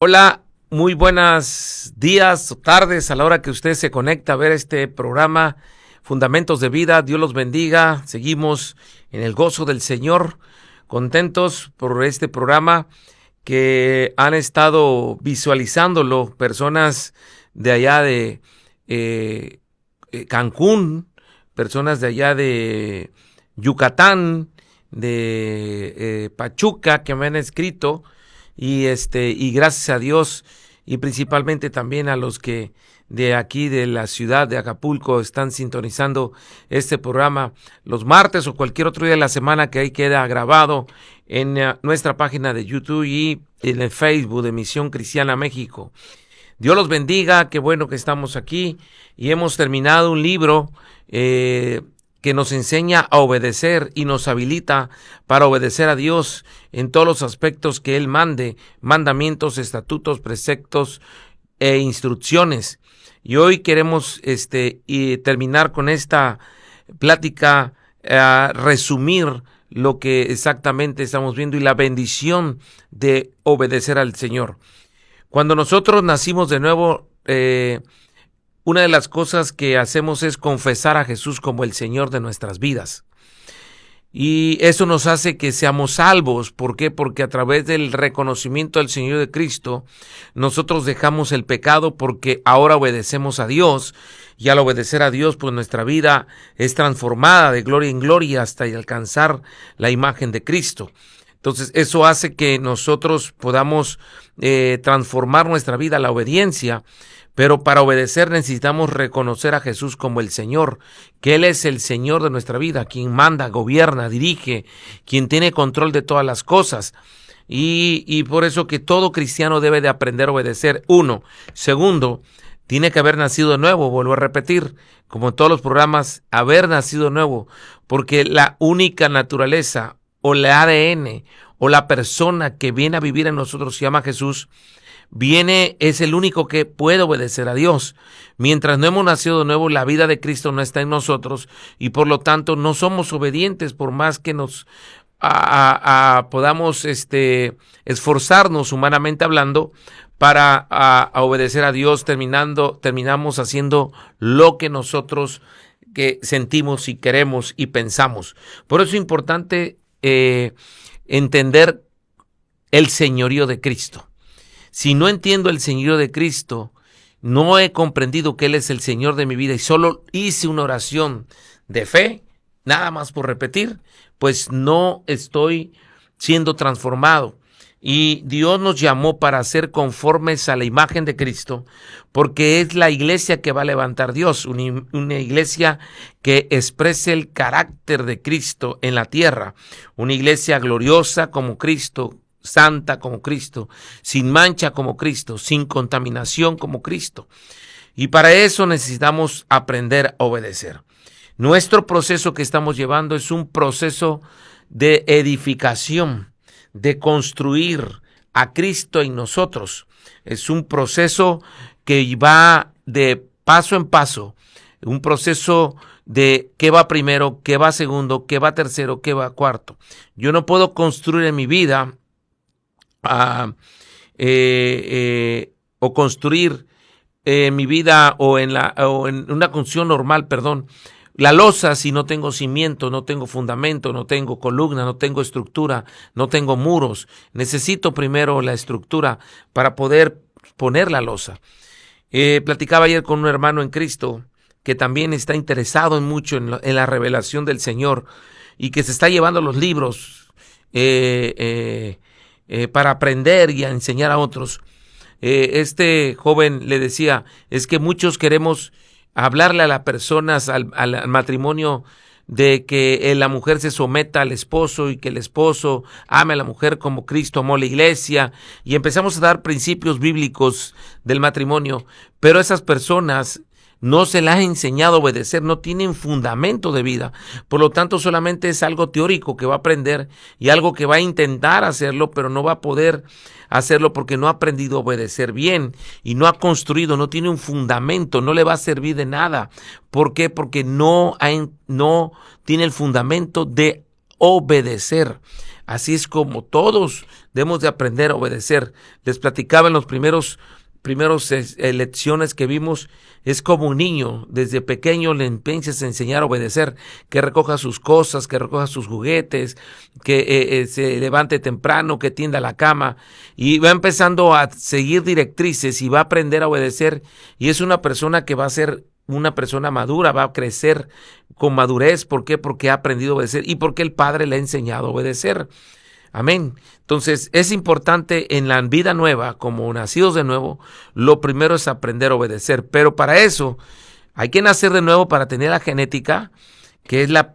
Hola, muy buenos días o tardes a la hora que usted se conecta a ver este programa Fundamentos de Vida. Dios los bendiga. Seguimos en el gozo del Señor, contentos por este programa que han estado visualizándolo personas de allá de Cancún, personas de allá de Yucatán, de Pachuca, que me han escrito. Y gracias a Dios y principalmente también a los que de aquí de la ciudad de Acapulco están sintonizando este programa los martes o cualquier otro día de la semana, que ahí queda grabado en nuestra página de YouTube y en el Facebook de Misión Cristiana México. Dios los bendiga, qué bueno que estamos aquí y hemos terminado un libro que nos enseña a obedecer y nos habilita para obedecer a Dios en todos los aspectos que Él mande, mandamientos, estatutos, preceptos e instrucciones. Y hoy queremos terminar con esta plática, resumir lo que exactamente estamos viendo y la bendición de obedecer al Señor. Cuando nosotros nacimos de nuevo, una de las cosas que hacemos es confesar a Jesús como el Señor de nuestras vidas. Y eso nos hace que seamos salvos. ¿Por qué? Porque a través del reconocimiento del Señor de Cristo, nosotros dejamos el pecado porque ahora obedecemos a Dios. Y al obedecer a Dios, pues nuestra vida es transformada de gloria en gloria hasta alcanzar la imagen de Cristo. Entonces, eso hace que nosotros podamos transformar nuestra vida a la obediencia. Pero para obedecer necesitamos reconocer a Jesús como el Señor, que Él es el Señor de nuestra vida, quien manda, gobierna, dirige, quien tiene control de todas las cosas. Y por eso que todo cristiano debe de aprender a obedecer. Uno. Segundo, tiene que haber nacido de nuevo, vuelvo a repetir, como en todos los programas, haber nacido de nuevo, porque la única naturaleza o el ADN o la persona que viene a vivir en nosotros se llama Jesús. Es el único que puede obedecer a Dios. Mientras no hemos nacido de nuevo, la vida de Cristo no está en nosotros y por lo tanto no somos obedientes por más que nos podamos esforzarnos humanamente hablando para obedecer a Dios. Terminamos haciendo lo que nosotros que sentimos y queremos y pensamos. Por eso es importante entender el señorío de Cristo. Si no entiendo el señorío de Cristo, no he comprendido que Él es el Señor de mi vida y solo hice una oración de fe, nada más por repetir, pues no estoy siendo transformado. Y Dios nos llamó para ser conformes a la imagen de Cristo, porque es la iglesia que va a levantar Dios, una iglesia que exprese el carácter de Cristo en la tierra, una iglesia gloriosa como Cristo, santa como Cristo, sin mancha como Cristo, sin contaminación como Cristo. Y para eso necesitamos aprender a obedecer. Nuestro proceso que estamos llevando es un proceso de edificación, de construir a Cristo en nosotros. Es un proceso que va de paso en paso, un proceso de qué va primero, qué va segundo, qué va tercero, qué va cuarto. Yo no puedo construir en mi vida o construir mi vida o en una construcción normal, la losa si no tengo cimiento, no tengo fundamento, no tengo columna, no tengo estructura, no tengo muros. Necesito primero la estructura para poder poner la losa. Platicaba ayer con un hermano en Cristo que también está interesado mucho en la revelación del Señor y que se está llevando los libros para aprender y a enseñar a otros. Este joven le decía, es que muchos queremos hablarle a las personas, al matrimonio, de que la mujer se someta al esposo y que el esposo ame a la mujer como Cristo amó la iglesia, y empezamos a dar principios bíblicos del matrimonio, pero esas personas no se les ha enseñado a obedecer, no tienen fundamento de vida. Por lo tanto, solamente es algo teórico que va a aprender y algo que va a intentar hacerlo, pero no va a poder hacerlo porque no ha aprendido a obedecer bien y no ha construido, no tiene un fundamento, no le va a servir de nada. ¿Por qué? Porque no tiene el fundamento de obedecer. Así es como todos debemos de aprender a obedecer. Les platicaba en los primeros lecciones que vimos, es como un niño, desde pequeño le empiezas a enseñar a obedecer, que recoja sus cosas, que recoja sus juguetes, que se levante temprano, que tienda la cama, y va empezando a seguir directrices y va a aprender a obedecer, y es una persona que va a ser una persona madura, va a crecer con madurez. ¿Por qué? Porque ha aprendido a obedecer y porque el Padre le ha enseñado a obedecer. Amén. Entonces es importante en la vida nueva, como nacidos de nuevo, lo primero es aprender a obedecer. Pero para eso hay que nacer de nuevo para tener la genética, que es la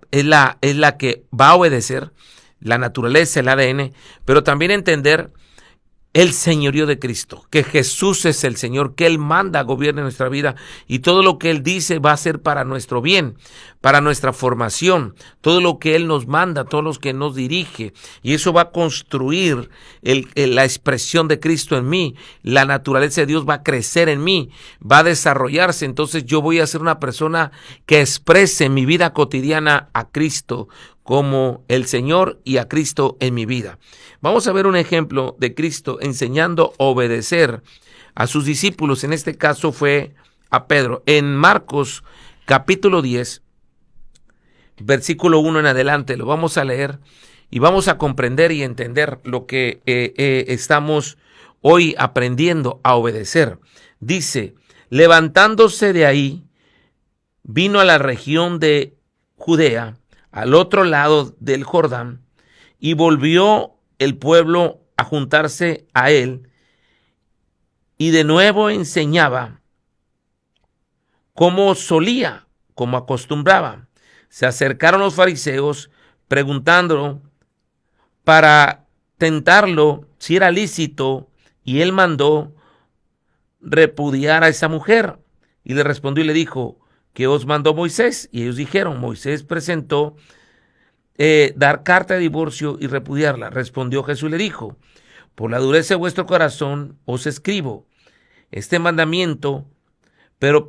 que va a obedecer, la naturaleza, el ADN, pero también entender el señorío de Cristo, que Jesús es el Señor, que Él manda, gobierne nuestra vida, y todo lo que Él dice va a ser para nuestro bien, para nuestra formación, todo lo que Él nos manda, todo lo que nos dirige, y eso va a construir la expresión de Cristo en mí, la naturaleza de Dios va a crecer en mí, va a desarrollarse. Entonces yo voy a ser una persona que exprese en mi vida cotidiana a Cristo como el Señor y a Cristo en mi vida. Vamos a ver un ejemplo de Cristo enseñando a obedecer a sus discípulos. En este caso fue a Pedro. En Marcos capítulo 10, versículo 1 en adelante, lo vamos a leer y vamos a comprender y entender lo que estamos hoy aprendiendo a obedecer. Dice, levantándose de ahí, vino a la región de Judea, al otro lado del Jordán, y volvió el pueblo a juntarse a él, y de nuevo enseñaba como solía, como acostumbraba. Se acercaron los fariseos preguntándolo para tentarlo si era lícito, y él mandó repudiar a esa mujer. Y le respondió y le dijo, ¿qué os mandó Moisés? Y ellos dijeron, Moisés presentó dar carta de divorcio y repudiarla. Respondió Jesús y le dijo, por la dureza de vuestro corazón os escribo este mandamiento, pero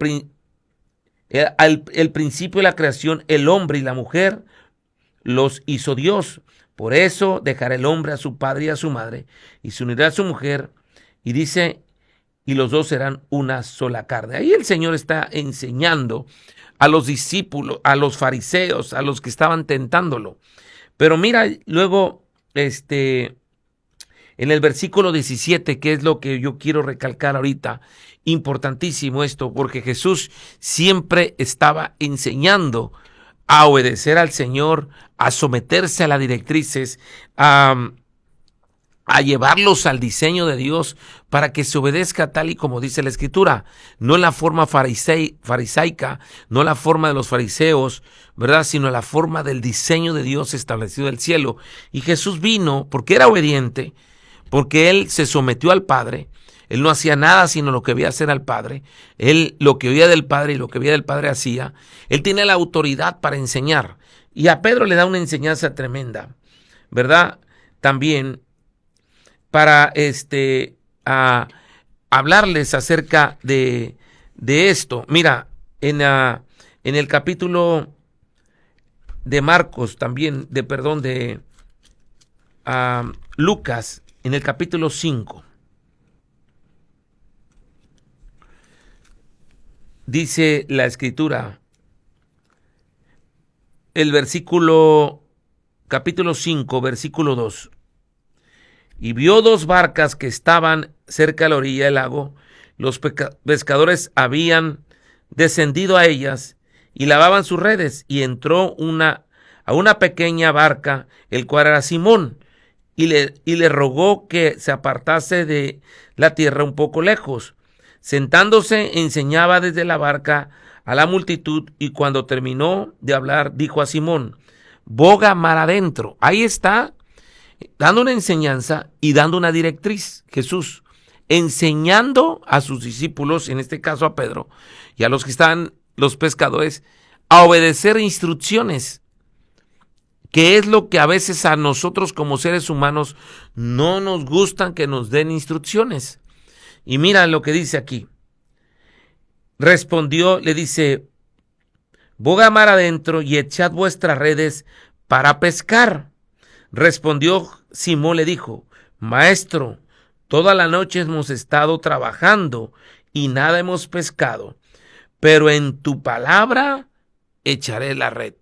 el principio de la creación, el hombre y la mujer los hizo Dios. Por eso dejará el hombre a su padre y a su madre y se unirá a su mujer, y dice, y los dos serán una sola carne. Ahí el Señor está enseñando a los discípulos, a los fariseos, a los que estaban tentándolo. Pero mira, luego, en el versículo 17, que es lo que yo quiero recalcar ahorita, importantísimo esto, porque Jesús siempre estaba enseñando a obedecer al Señor, a someterse a las directrices, a llevarlos al diseño de Dios para que se obedezca tal y como dice la Escritura, no en la forma farisaica, no en la forma de los fariseos, ¿verdad? Sino en la forma del diseño de Dios establecido del cielo. Y Jesús vino porque era obediente, porque Él se sometió al Padre. Él no hacía nada sino lo que veía hacer al Padre. Él lo que oía del Padre y lo que veía del Padre hacía. Él tiene la autoridad para enseñar. Y a Pedro le da una enseñanza tremenda, ¿verdad? También para a hablarles acerca de esto. Mira, en el capítulo de Marcos, también, de Lucas, en el capítulo 5, dice la Escritura, el capítulo 5, versículo 2. Y vio dos barcas que estaban cerca de la orilla del lago. Los pescadores habían descendido a ellas y lavaban sus redes. Y entró a una pequeña barca, el cual era Simón, y le rogó que se apartase de la tierra un poco lejos. Sentándose, enseñaba desde la barca a la multitud, y cuando terminó de hablar, dijo a Simón, boga mar adentro. Ahí está, dando una enseñanza y dando una directriz, Jesús, enseñando a sus discípulos, en este caso a Pedro, y a los que están, los pescadores, a obedecer instrucciones, que es lo que a veces a nosotros como seres humanos no nos gustan que nos den instrucciones. Y mira lo que dice aquí. Respondió, le dice, boga mar adentro y echad vuestras redes para pescar. Respondió Simón, le dijo, Maestro, toda la noche hemos estado trabajando y nada hemos pescado, pero en tu palabra echaré la red.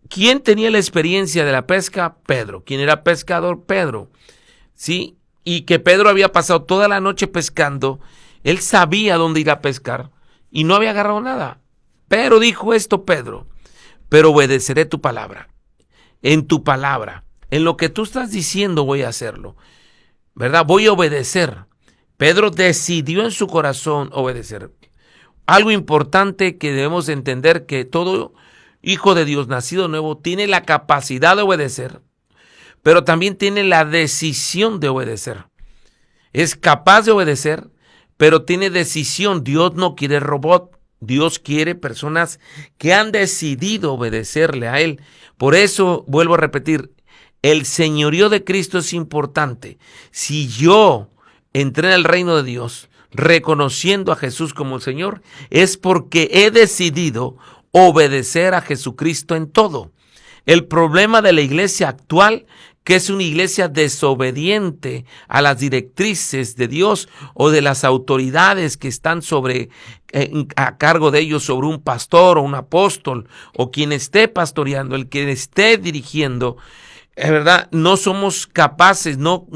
¿Quién tenía la experiencia de la pesca? Pedro. ¿Quién era pescador? Pedro. Sí, y que Pedro había pasado toda la noche pescando. Él sabía dónde ir a pescar y no había agarrado nada. Pero dijo esto Pedro: pero obedeceré tu palabra. En tu palabra, en lo que tú estás diciendo voy a hacerlo, ¿verdad? Voy a obedecer. Pedro decidió en su corazón obedecer. Algo importante que debemos entender, que todo hijo de Dios nacido nuevo tiene la capacidad de obedecer, pero también tiene la decisión de obedecer. Es capaz de obedecer, pero tiene decisión. Dios no quiere robot. Dios quiere personas que han decidido obedecerle a Él. Por eso, vuelvo a repetir, el señorío de Cristo es importante. Si yo entré en el reino de Dios reconociendo a Jesús como el Señor, es porque he decidido obedecer a Jesucristo en todo. El problema de la iglesia actual, que es una iglesia desobediente a las directrices de Dios o de las autoridades que están a cargo de ellos, sobre un pastor o un apóstol o quien esté pastoreando, el que esté dirigiendo, es verdad, no somos capaces, no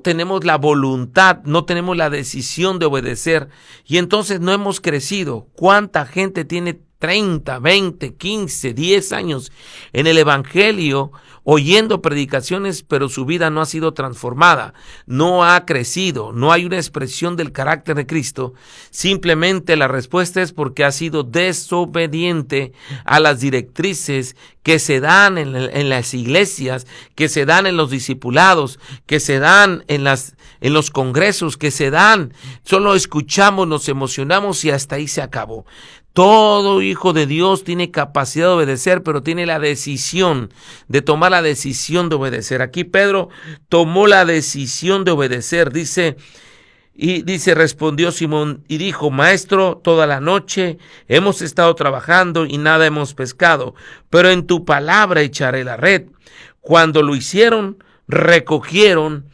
tenemos la voluntad, no tenemos la decisión de obedecer, y entonces no hemos crecido. ¿Cuánta gente tiene 30, 20, 15, 10 años en el evangelio, oyendo predicaciones, pero su vida no ha sido transformada, no ha crecido, no hay una expresión del carácter de Cristo? Simplemente la respuesta es porque ha sido desobediente a las directrices que se dan en las iglesias, que se dan en los discipulados, que se dan en los congresos, que se dan. Solo escuchamos, nos emocionamos y hasta ahí se acabó. Todo hijo de Dios tiene capacidad de obedecer, pero tiene la decisión de tomar la decisión de obedecer. Aquí Pedro tomó la decisión de obedecer. Dice, respondió Simón y dijo: Maestro, toda la noche hemos estado trabajando y nada hemos pescado, pero en tu palabra echaré la red. Cuando lo hicieron, recogieron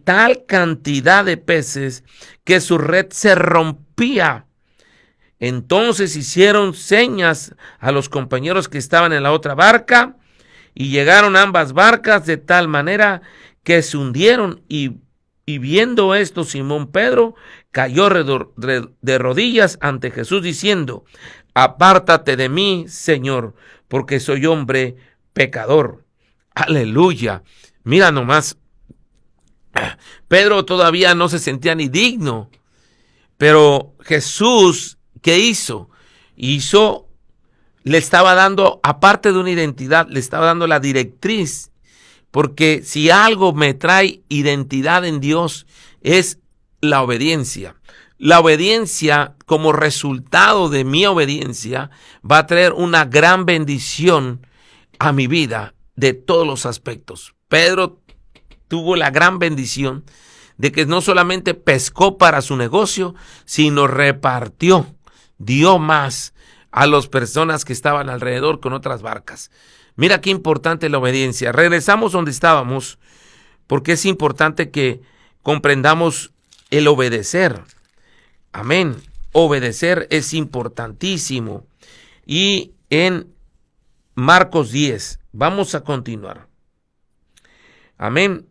tal cantidad de peces que su red se rompía. Entonces hicieron señas a los compañeros que estaban en la otra barca, y llegaron ambas barcas de tal manera que se hundieron, y viendo esto, Simón Pedro cayó de rodillas ante Jesús diciendo: Apártate de mí, Señor, porque soy hombre pecador. Aleluya. Mira nomás, Pedro todavía no se sentía ni digno, pero Jesús, ¿qué hizo? Le estaba dando, aparte de una identidad, le estaba dando la directriz. Porque si algo me trae identidad en Dios, es la obediencia. La obediencia, como resultado de mi obediencia, va a traer una gran bendición a mi vida de todos los aspectos. Pedro tuvo la gran bendición de que no solamente pescó para su negocio, sino repartió, dio más a las personas que estaban alrededor con otras barcas. Mira qué importante la obediencia. Regresamos donde estábamos, porque es importante que comprendamos el obedecer. Amén. Obedecer es importantísimo. Y en Marcos 10, vamos a continuar. Amén.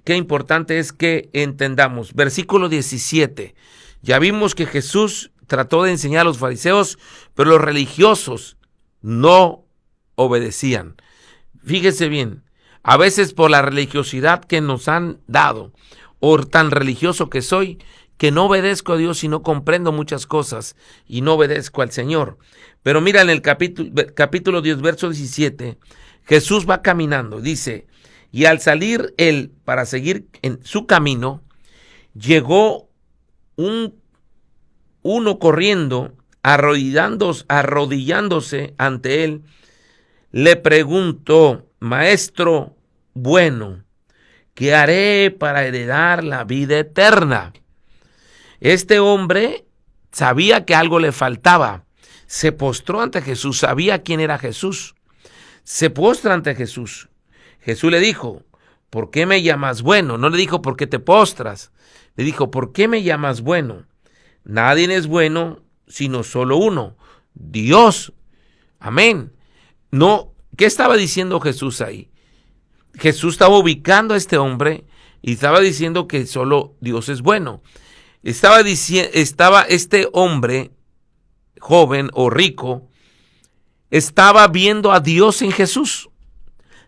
Qué importante es que entendamos. Versículo 17. Ya vimos que Jesús trató de enseñar a los fariseos, pero los religiosos no obedecían. Fíjese bien, a veces por la religiosidad que nos han dado, o tan religioso que soy, que no obedezco a Dios y no comprendo muchas cosas y no obedezco al Señor. Pero mira, en el capítulo 10, verso 17, Jesús va caminando, dice: y al salir él para seguir en su camino, llegó uno corriendo, arrodillándose ante él, le preguntó: Maestro bueno, ¿qué haré para heredar la vida eterna? Este hombre sabía que algo le faltaba. Se postró ante Jesús, sabía quién era Jesús. Se postra ante Jesús Jesús le dijo, ¿por qué me llamas bueno? No le dijo, ¿por qué te postras? Le dijo, ¿por qué me llamas bueno? Nadie es bueno sino solo uno, Dios. Amén. No, ¿qué estaba diciendo Jesús ahí? Jesús estaba ubicando a este hombre y estaba diciendo que solo Dios es bueno. Estaba este hombre, joven o rico, estaba viendo a Dios en Jesús.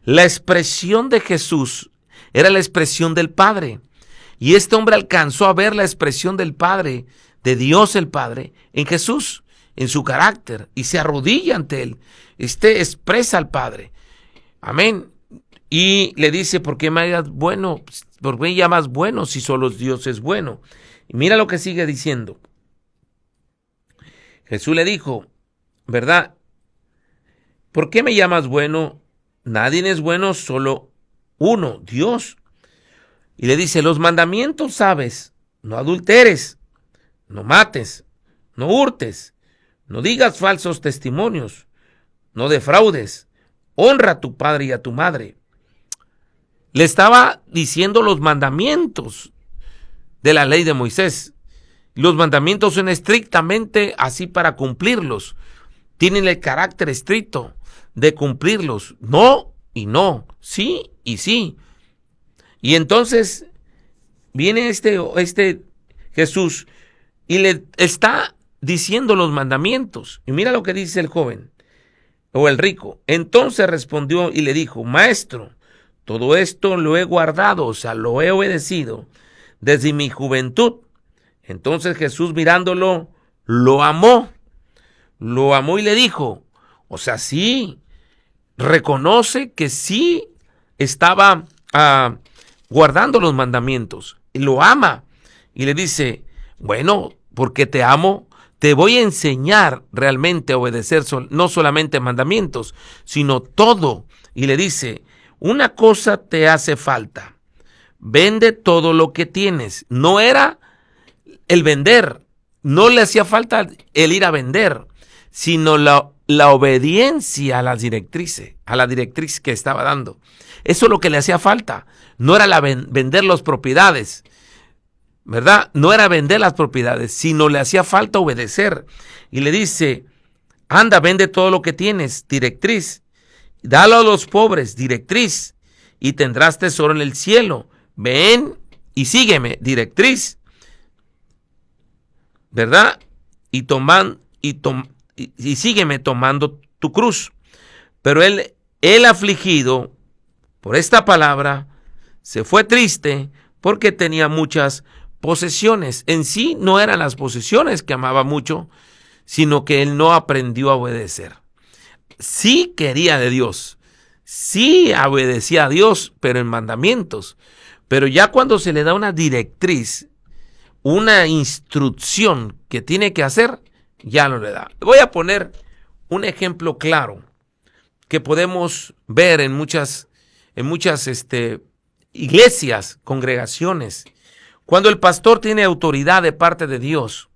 La expresión de Jesús era la expresión del Padre. Y este hombre alcanzó a ver la expresión del Padre, de Dios el Padre, en Jesús, en su carácter, y se arrodilla ante él. Expresa al Padre. Amén. Y le dice, ¿por qué me llamas bueno? ¿Por qué me llamas bueno si solo Dios es bueno? Y mira lo que sigue diciendo. Jesús le dijo, ¿verdad? ¿Por qué me llamas bueno? Nadie es bueno, solo uno, Dios. Y le dice, los mandamientos sabes, no adulteres, no mates, no hurtes, no digas falsos testimonios, no defraudes, honra a tu padre y a tu madre. Le estaba diciendo los mandamientos de la ley de Moisés. Los mandamientos son estrictamente así para cumplirlos. Tienen el carácter estricto de cumplirlos. No y no, sí y sí. Y entonces viene este Jesús y le está diciendo los mandamientos. Y mira lo que dice el joven o el rico. Entonces respondió y le dijo, Maestro, todo esto lo he guardado, o sea, lo he obedecido desde mi juventud. Entonces Jesús, mirándolo, lo amó y le dijo, o sea, sí, reconoce que sí estaba guardando los mandamientos, y lo ama, y le dice, bueno, porque te amo, te voy a enseñar realmente a obedecer no solamente mandamientos, sino todo. Y le dice, una cosa te hace falta, vende todo lo que tienes. No era el vender, no le hacía falta el ir a vender, sino la obediencia a la directriz que estaba dando. Eso es lo que le hacía falta. No era vender las propiedades, ¿verdad? No era vender las propiedades, sino le hacía falta obedecer. Y le dice, anda, vende todo lo que tienes, directriz. Dalo a los pobres, directriz. Y tendrás tesoro en el cielo. Ven y sígueme, directriz. ¿Verdad? Y sígueme tomando tu cruz. Pero él afligido por esta palabra, se fue triste porque tenía muchas posesiones. En sí no eran las posesiones que amaba mucho, sino que él no aprendió a obedecer. Sí quería de Dios, sí obedecía a Dios, pero en mandamientos. Pero ya cuando se le da una directriz, una instrucción que tiene que hacer, ya no le da. Voy a poner un ejemplo claro que podemos ver en muchas iglesias, congregaciones. Cuando el pastor tiene autoridad de parte de Dios,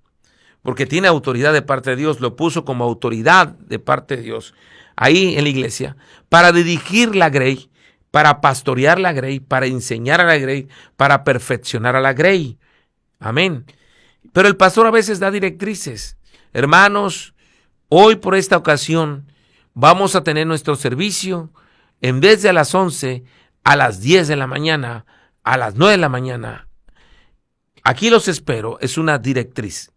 porque tiene autoridad de parte de Dios, lo puso como autoridad de parte de Dios, ahí en la iglesia, para dirigir la grey, para pastorear la grey, para enseñar a la grey, para perfeccionar a la grey. Amén. Pero el pastor a veces da directrices. Hermanos, hoy por esta ocasión vamos a tener nuestro servicio, en vez de a las 11, a las 10 de la mañana, a las 9 de la mañana. Aquí los espero, es una directriz.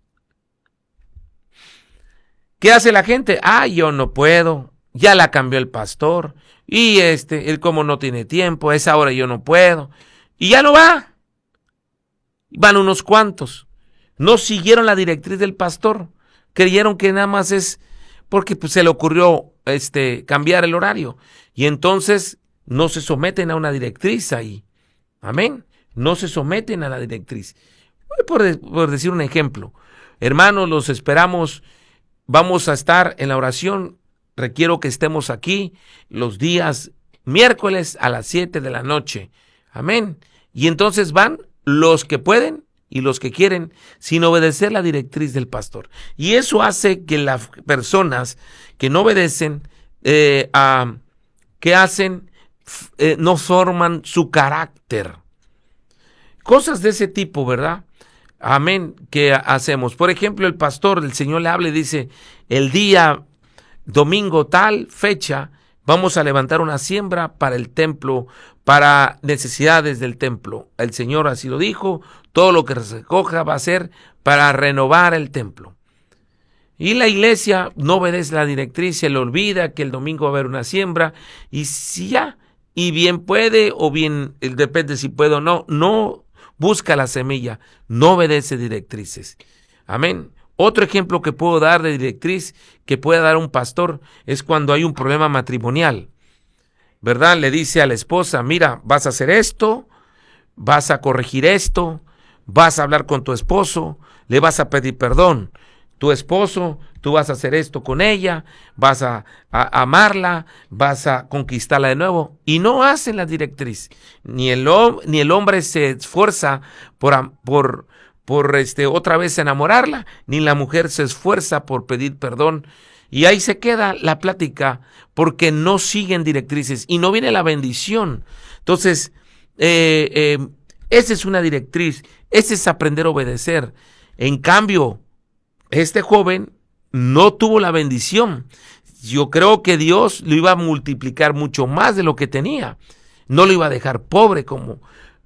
¿Qué hace la gente? Yo no puedo, ya la cambió el pastor, y él como no tiene tiempo, a esa hora yo no puedo, y ya no va. Van unos cuantos. No siguieron la directriz del pastor, creyeron que nada más es porque se le ocurrió cambiar el horario, y entonces no se someten a una directriz ahí. Amén. No se someten a la directriz. Por decir un ejemplo, hermanos, los esperamos. Vamos a estar en la oración. Requiero que estemos aquí los días miércoles a las 7 de la noche. Amén. Y entonces van los que pueden y los que quieren, sin obedecer la directriz del pastor. Y eso hace que las personas que no obedecen, ¿qué hacen? no forman su carácter. Cosas de ese tipo, ¿verdad? Amén, que hacemos. Por ejemplo, el pastor, el Señor le habla y dice, el día domingo tal fecha, vamos a levantar una siembra para el templo, para necesidades del templo. El Señor así lo dijo, todo lo que se recoja va a ser para renovar el templo. Y la iglesia no obedece la directriz, se le olvida que el domingo va a haber una siembra, y si ya, y bien puede, o bien, depende si puede o no, no busca la semilla, no obedece directrices. Amén. Otro ejemplo que puedo dar de directriz que puede dar un pastor es cuando hay un problema matrimonial, ¿verdad? Le dice a la esposa, mira, vas a hacer esto, vas a corregir esto, vas a hablar con tu esposo, le vas a pedir perdón. Tu esposo, tú vas a hacer esto con ella, vas a amarla, vas a conquistarla de nuevo. Y no hacen la directriz. Ni el hombre se esfuerza por otra vez enamorarla, ni la mujer se esfuerza por pedir perdón. Y ahí se queda la plática porque no siguen directrices y no viene la bendición. Entonces, esa es una directriz, ese es aprender a obedecer. En cambio, este joven no tuvo la bendición. Yo creo que Dios lo iba a multiplicar mucho más de lo que tenía. No lo iba a dejar pobre,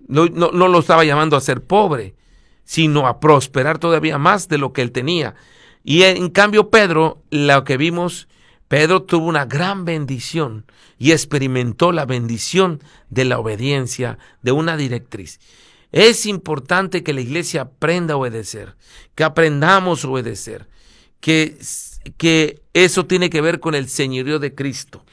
no lo estaba llamando a ser pobre, sino a prosperar todavía más de lo que él tenía. Y en cambio Pedro, lo que vimos, Pedro tuvo una gran bendición y experimentó la bendición de la obediencia de una directriz. Es importante que la iglesia aprenda a obedecer, que aprendamos a obedecer, que eso tiene que ver con el señorío de Cristo,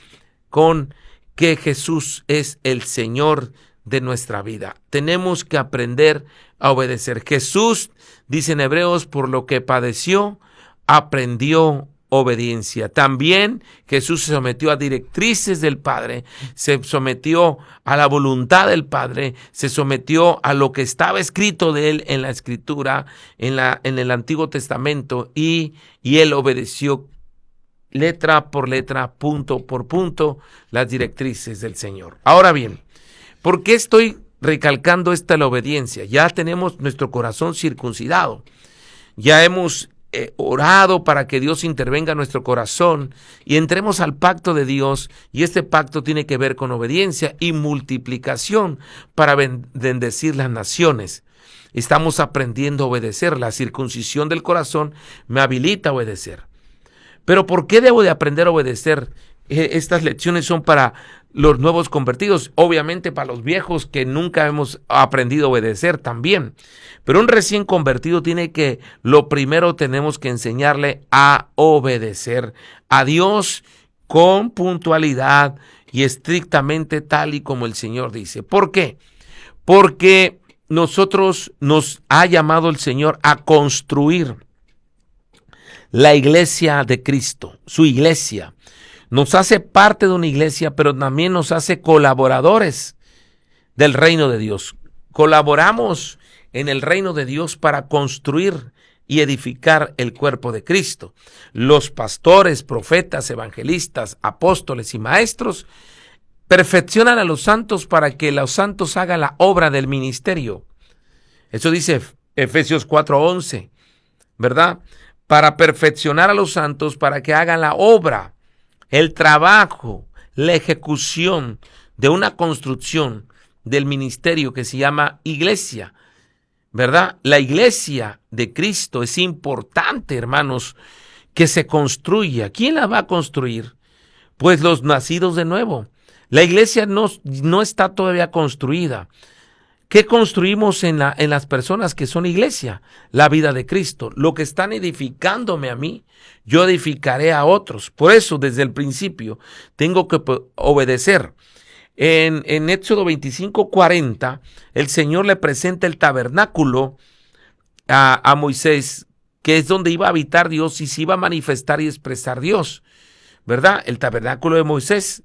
con que Jesús es el Señor de nuestra vida. Tenemos que aprender a obedecer. Jesús, dice en Hebreos, por lo que padeció, aprendió obediencia. También Jesús se sometió a directrices del Padre, se sometió a la voluntad del Padre, se sometió a lo que estaba escrito de él en la Escritura, en el Antiguo Testamento, y él obedeció letra por letra, punto por punto, las directrices del Señor. Ahora bien, ¿por qué estoy recalcando la obediencia? Ya tenemos nuestro corazón circuncidado, ya hemos orado para que Dios intervenga en nuestro corazón y entremos al pacto de Dios, y este pacto tiene que ver con obediencia y multiplicación para bendecir las naciones. Estamos aprendiendo a obedecer. La circuncisión del corazón me habilita a obedecer. Pero ¿por qué debo de aprender a obedecer? Estas lecciones son para los nuevos convertidos, obviamente para los viejos que nunca hemos aprendido a obedecer también. Pero un recién convertido lo primero tenemos que enseñarle a obedecer a Dios con puntualidad y estrictamente tal y como el Señor dice. ¿Por qué? Porque nos ha llamado el Señor a construir la iglesia de Cristo, su iglesia. Nos hace parte de una iglesia, pero también nos hace colaboradores del reino de Dios. Colaboramos en el reino de Dios para construir y edificar el cuerpo de Cristo. Los pastores, profetas, evangelistas, apóstoles y maestros perfeccionan a los santos para que los santos hagan la obra del ministerio. Eso dice Efesios 4:11, ¿verdad? Para perfeccionar a los santos para que hagan la obra, el trabajo, la ejecución de una construcción del ministerio que se llama iglesia, ¿verdad? La iglesia de Cristo es importante, hermanos, que se construya. ¿Quién la va a construir? Pues los nacidos de nuevo. La iglesia no está todavía construida. ¿Qué construimos en las personas que son iglesia? La vida de Cristo. Lo que están edificándome a mí, yo edificaré a otros. Por eso, desde el principio, tengo que obedecer. En Éxodo 25:40, el Señor le presenta el tabernáculo a Moisés, que es donde iba a habitar Dios y se iba a manifestar y expresar Dios, ¿verdad? El tabernáculo de Moisés.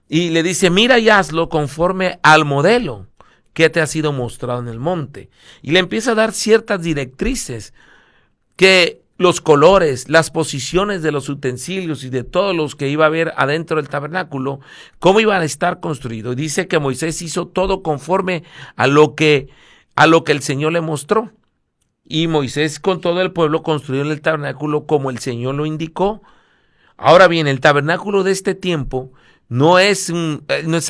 Y le dice, mira y hazlo conforme al modelo que te ha sido mostrado en el monte. Y le empieza a dar ciertas directrices que los colores, las posiciones de los utensilios y de todos los que iba a haber adentro del tabernáculo, cómo iban a estar construidos. Dice que Moisés hizo todo conforme a lo que el Señor le mostró. Y Moisés con todo el pueblo construyó el tabernáculo como el Señor lo indicó. Ahora bien, el tabernáculo de este tiempo no es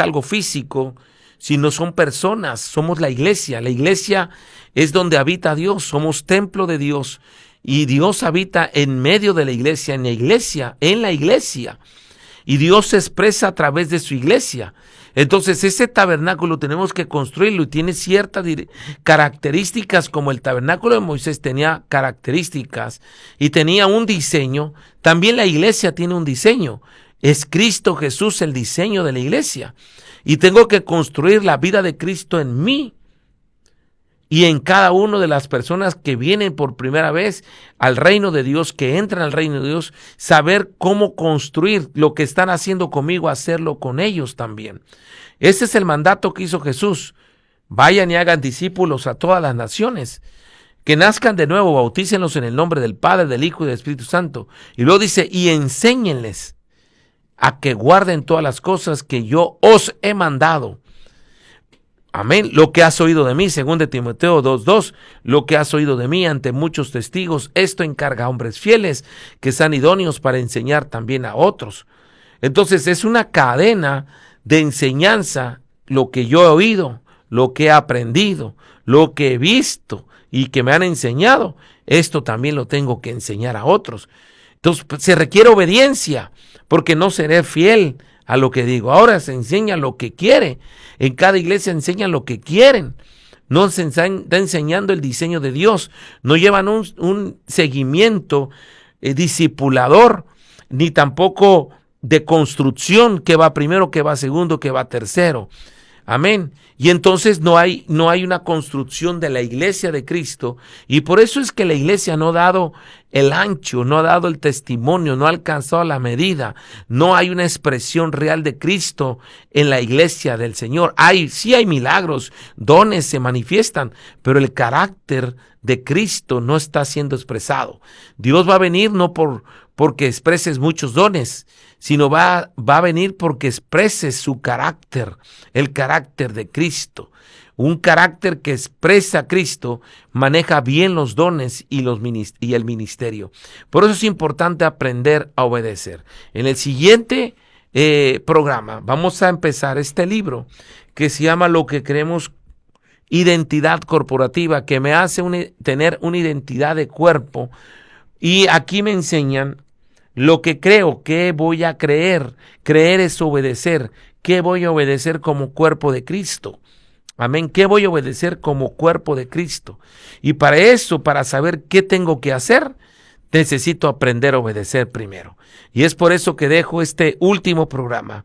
algo físico, sino son personas, somos la iglesia. La iglesia es donde habita Dios, somos templo de Dios. Y Dios habita en medio de la iglesia, en la iglesia. Y Dios se expresa a través de su iglesia. Entonces ese tabernáculo tenemos que construirlo y tiene ciertas características, como el tabernáculo de Moisés tenía características y tenía un diseño. También la iglesia tiene un diseño. Es Cristo Jesús el diseño de la iglesia. Y tengo que construir la vida de Cristo en mí y en cada una de las personas que vienen por primera vez al reino de Dios, que entran al reino de Dios, saber cómo construir lo que están haciendo conmigo, hacerlo con ellos también. Ese es el mandato que hizo Jesús. Vayan y hagan discípulos a todas las naciones, que nazcan de nuevo, bautícenlos en el nombre del Padre, del Hijo y del Espíritu Santo. Y luego dice, y enséñenles a que guarden todas las cosas que yo os he mandado. Amén. Lo que has oído de mí, según de Timoteo 2:2, lo que has oído de mí ante muchos testigos, esto encarga a hombres fieles que sean idóneos para enseñar también a otros. Entonces es una cadena de enseñanza, lo que yo he oído, lo que he aprendido, lo que he visto y que me han enseñado, esto también lo tengo que enseñar a otros. Entonces se requiere obediencia, porque no seré fiel a lo que digo. Ahora se enseña lo que quiere. En cada iglesia enseñan lo que quieren. No se está enseñando el diseño de Dios. No llevan un seguimiento discipulador, ni tampoco de construcción, que va primero, que va segundo, que va tercero. Amén. Y entonces no hay una construcción de la iglesia de Cristo, y por eso es que la iglesia no ha dado el ancho, no ha dado el testimonio, no ha alcanzado la medida. No hay una expresión real de Cristo en la iglesia del Señor. Sí hay milagros, dones se manifiestan, pero el carácter de Cristo no está siendo expresado. Dios va a venir no porque expreses muchos dones, sino va a venir porque expreses su carácter, el carácter de Cristo. Un carácter que expresa a Cristo maneja bien los dones y el ministerio. Por eso es importante aprender a obedecer. En el siguiente programa vamos a empezar este libro que se llama Lo que creemos identidad corporativa, que me hace tener una identidad de cuerpo. Y aquí me enseñan lo que creo, qué voy a creer. Creer es obedecer. ¿Qué voy a obedecer como cuerpo de Cristo? Amén. ¿Qué voy a obedecer como cuerpo de Cristo? Y para eso, para saber qué tengo que hacer, necesito aprender a obedecer primero. Y es por eso que dejo este último programa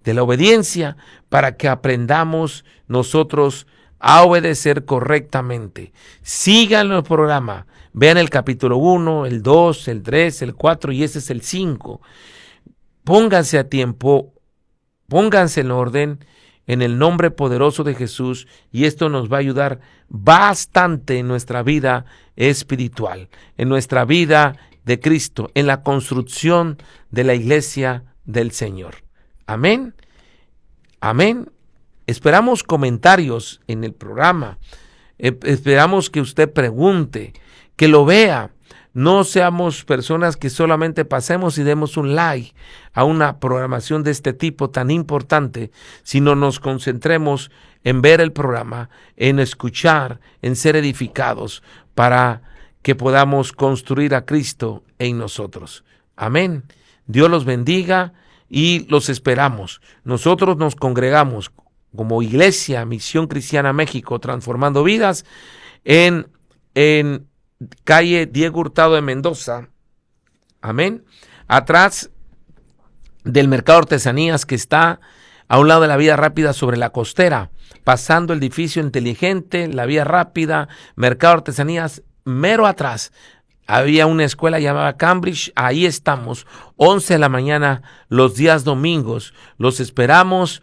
de la obediencia, para que aprendamos nosotros a obedecer correctamente. Sigan el programa. Vean el capítulo 1, el 2, el 3, el 4 y ese es el 5. Pónganse a tiempo, pónganse en orden, en el nombre poderoso de Jesús, y esto nos va a ayudar bastante en nuestra vida espiritual, en nuestra vida de Cristo, en la construcción de la iglesia del Señor. Amén. Amén. Esperamos comentarios en el programa. Esperamos que usted pregunte, que lo vea. No seamos personas que solamente pasemos y demos un like a una programación de este tipo tan importante, sino nos concentremos en ver el programa, en escuchar, en ser edificados, para que podamos construir a Cristo en nosotros. Amén. Dios los bendiga y los esperamos. Nosotros nos congregamos como Iglesia Misión Cristiana México, transformando vidas, en calle Diego Hurtado de Mendoza, amén, atrás del mercado de artesanías que está a un lado de la vía rápida sobre la costera, pasando el edificio inteligente, la vía rápida, mercado de artesanías, mero atrás. Había una escuela llamada Cambridge, ahí estamos, 11 de la mañana los días domingos. Los esperamos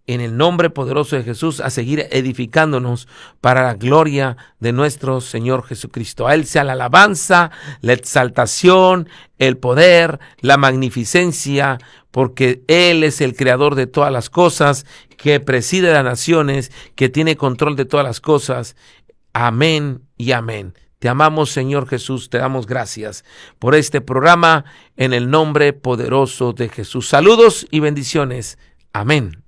en el nombre poderoso de Jesús, a seguir edificándonos para la gloria de nuestro Señor Jesucristo. A Él sea la alabanza, la exaltación, el poder, la magnificencia, porque Él es el creador de todas las cosas, que preside las naciones, que tiene control de todas las cosas. Amén y amén. Te amamos, Señor Jesús, te damos gracias por este programa en el nombre poderoso de Jesús. Saludos y bendiciones. Amén.